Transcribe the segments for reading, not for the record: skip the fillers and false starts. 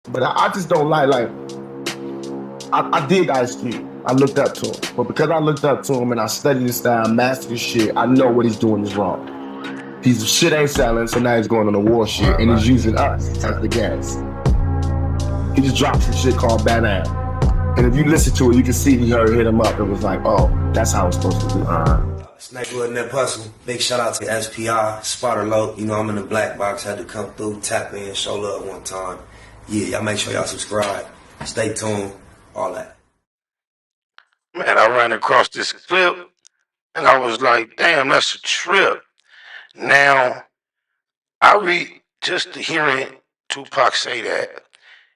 But I just don't I did Ice Cube. I looked up to him. But because I looked up to him and I studied his style, mastered his shit, I know what he's doing is wrong. His shit ain't selling, so now he's going on the war shit, and he's using us as the gas. He just dropped some shit called Banana. And if you listen to it, you can see he hit him up. It was like, oh, that's how it's supposed to be. Snake and that hustle. Big shout out to SPI, Spotter Low. You know, I'm in the black box, had to come through, tap in, show love one time. Yeah, y'all make sure y'all subscribe. Stay tuned, all that. Man, I ran across this clip and I was like, damn, that's a trip. Now, just hearing Tupac say that,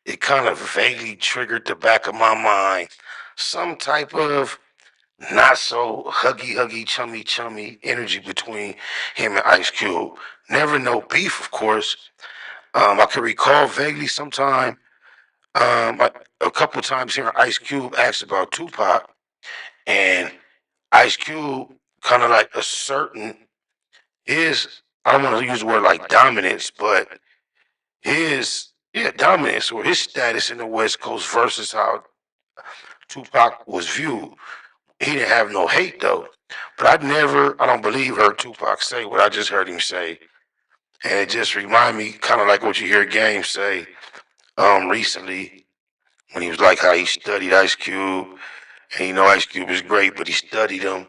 it kind of vaguely triggered the back of my mind some type of not so huggy, chummy energy between him and Ice Cube. Never no beef, of course. I can recall vaguely sometime, a couple times hearing Ice Cube asked about Tupac, and Ice Cube kind of like asserting his, I don't want to use the word like dominance, but dominance or his status in the West Coast versus how Tupac was viewed. He didn't have no hate though. But I don't believe, heard Tupac say what I just heard him say. And it just reminded me kind of like what you hear Game say recently when he was like how he studied Ice Cube. And you know Ice Cube is great, but he studied him.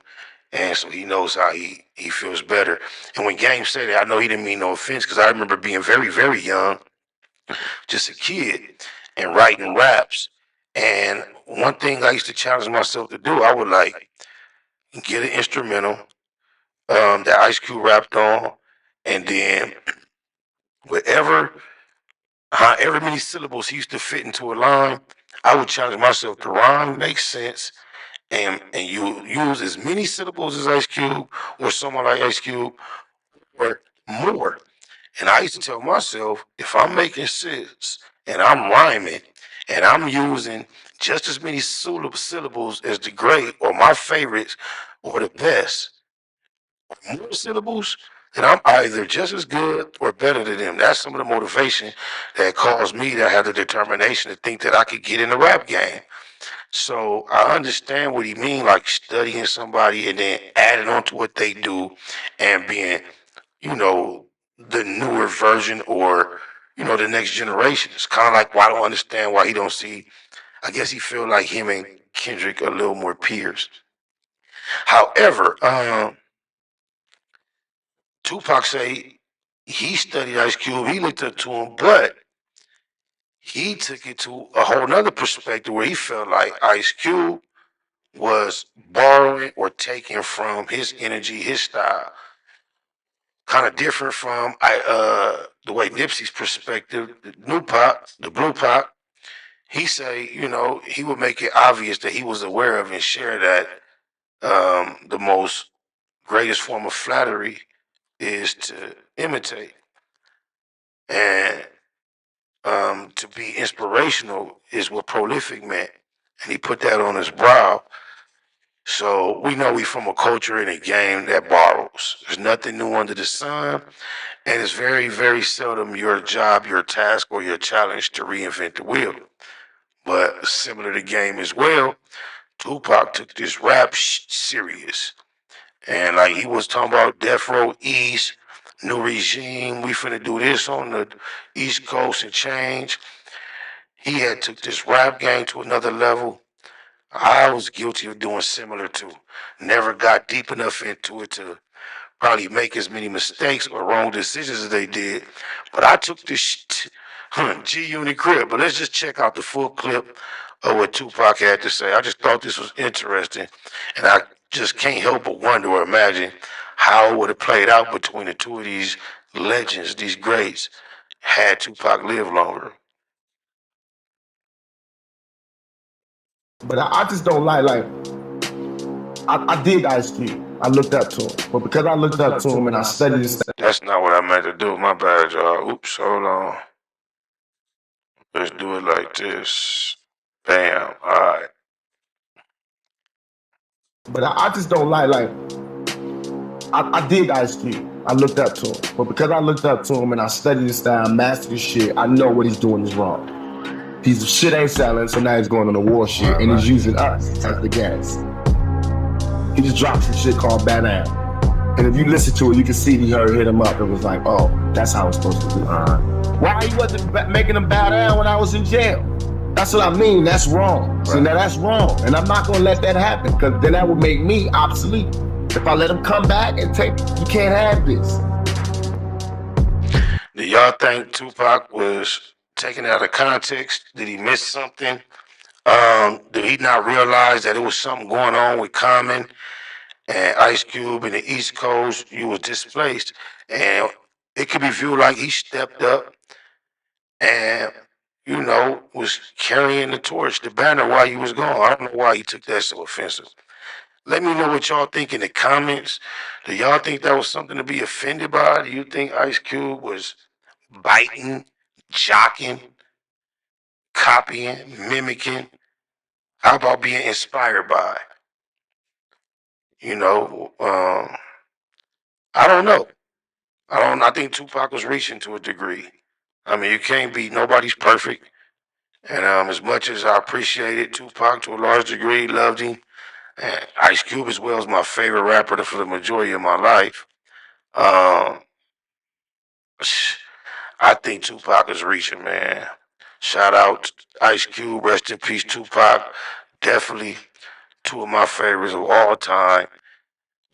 And so he knows how he feels better. And when Game said that, I know he didn't mean no offense because I remember being very, very young, just a kid, and writing raps. And one thing I used to challenge myself to do, I would like get an instrumental that Ice Cube rapped on, and then whatever, however many syllables he used to fit into a line, I would challenge myself to rhyme, make sense, and you use as many syllables as Ice Cube or someone like Ice Cube or more. And I used to tell myself, if I'm making sense and I'm rhyming and I'm using just as many syllables as the great or my favorites or the best, more syllables, then I'm either just as good or better than them. That's some of the motivation that caused me to have the determination to think that I could get in the rap game. So I understand what he mean, like studying somebody and then adding on to what they do and being, you know, the newer version or, the next generation. It's kind of like why I don't understand why he don't see, I guess he feel like him and Kendrick a little more peers. However, Tupac say he studied Ice Cube, he looked up to him, but he took it to a whole nother perspective where he felt like Ice Cube was borrowing or taking from his energy, his style. Kind of different from the way Nipsey's perspective, the new pop, the blue pop. He say, he would make it obvious that he was aware of and share that the most greatest form of flattery is to imitate. And to be inspirational is what prolific meant. And he put that on his brow. So we know we from a culture and a game that borrows. There's nothing new under the sun. And it's very, very seldom your job, your task, or your challenge to reinvent the wheel. But similar to game as well, Tupac took this rap serious. And like he was talking about Death Row East, new regime, we finna do this on the East Coast and change. He had took this rap game to another level. I was guilty of doing similar to. Never got deep enough into it to probably make as many mistakes or wrong decisions as they did. But I took this G Unit crib. But let's just check out the full clip of what Tupac had to say. I just thought this was interesting. And I just can't help but wonder or imagine how it would have played out between the two of these legends, these greats, had Tupac lived longer. But I just don't I did Ice Cube. I looked up to him. But because I looked up to him and I studied his style. That's not what I meant to do. My bad, y'all. Oops, hold on. Let's do it like this. Bam. All right. But I just don't I did Ice Cube. I looked up to him. But because I looked up to him and I studied his style, mastered his shit, I know what he's doing is wrong. Piece of shit ain't selling, so now he's going on the war shit, and he's using us as the gas. He just dropped some shit called Bad Down. And if you listen to it, you can see he hit him up. It was like, oh, that's how it's supposed to be. Why you wasn't making him bow down when I was in jail? That's what I mean. That's wrong. Right. See, now that's wrong. And I'm not going to let that happen, because then that would make me obsolete. If I let him come back and you can't have this. Do y'all think Tupac was taken out of context? Did he miss something? Did he not realize that it was something going on with Common and Ice Cube in the East Coast? You was displaced, and it could be viewed like he stepped up and, you know, was carrying the torch, the banner, while he was gone. I don't know why he took that so offensive. Let me know what y'all think in the comments. Do y'all think that was something to be offended by? Do you think Ice Cube was biting, jocking, copying, mimicking? How about being inspired by? You know, I don't know. I think Tupac was reaching to a degree. I mean, you can't be, nobody's perfect. And as much as I appreciated Tupac to a large degree, loved him, and Ice Cube as well is my favorite rapper for the majority of my life. I think Tupac is reaching, man. Shout out Ice Cube, rest in peace, Tupac. Definitely two of my favorites of all time.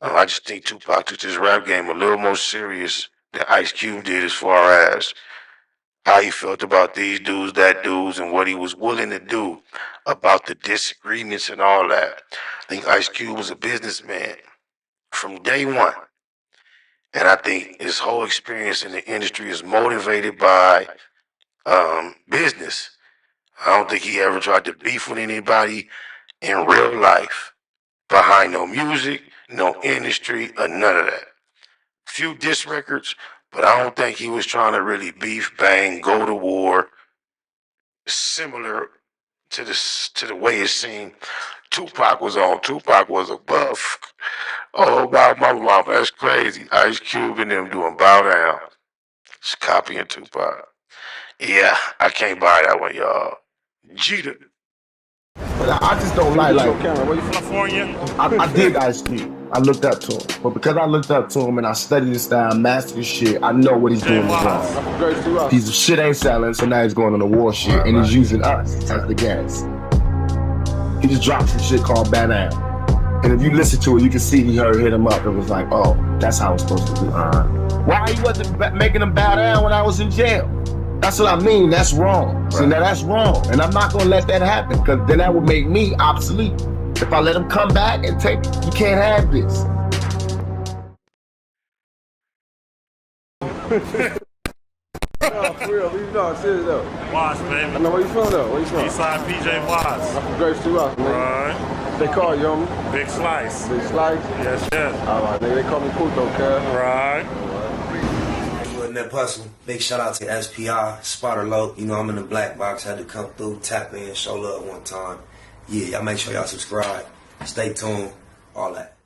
I just think Tupac took this rap game a little more serious than Ice Cube did, as far as how he felt about these dudes, that dudes, and what he was willing to do about the disagreements and all that. I think Ice Cube was a businessman from day one. And I think his whole experience in the industry is motivated by business. I don't think he ever tried to beef with anybody in real life, behind no music, no industry, or none of that. Few diss records, but I don't think he was trying to really beef, bang, go to war. Similar to the way it seemed Tupac was on. Tupac was a buff. Oh, about my mama, that's crazy. Ice Cube and them doing bow down. Just copying Tupac. Yeah, I can't buy that one, y'all. Jeter. But I just don't like Where you from? California? I dig Ice Cube. I looked up to him. But because I looked up to him and I studied his style, mastered his shit, I know what he's doing is wrong. Piece of shit ain't selling, so now he's going on the war shit, and he's using us as the gas. He just dropped some shit called Bad Down. And if you listen to it, you can see he hit him up. It was like, oh, that's how it's supposed to be. Why you wasn't making him bow down when I was in jail? That's what I mean. That's wrong. Right. See, now that's wrong. And I'm not going to let that happen, because then that would make me obsolete. If I let him come back and you can't have this. No, for real, you know, I'm serious though. Watts, baby. I know where you from though. Where you from? Eastside PJ Watts. I'm from Grace 2 Pac's, man. Right. They call you, homie? Big Slice. Big Slice? Yes, yes. Alright, nigga, they call me Puto, cuz. Right. And that person, big shout out to SPI, Spotter Low. You know, I'm in the black box, had to come through, tap in, show love one time. Yeah, y'all make sure y'all subscribe. Stay tuned, all that.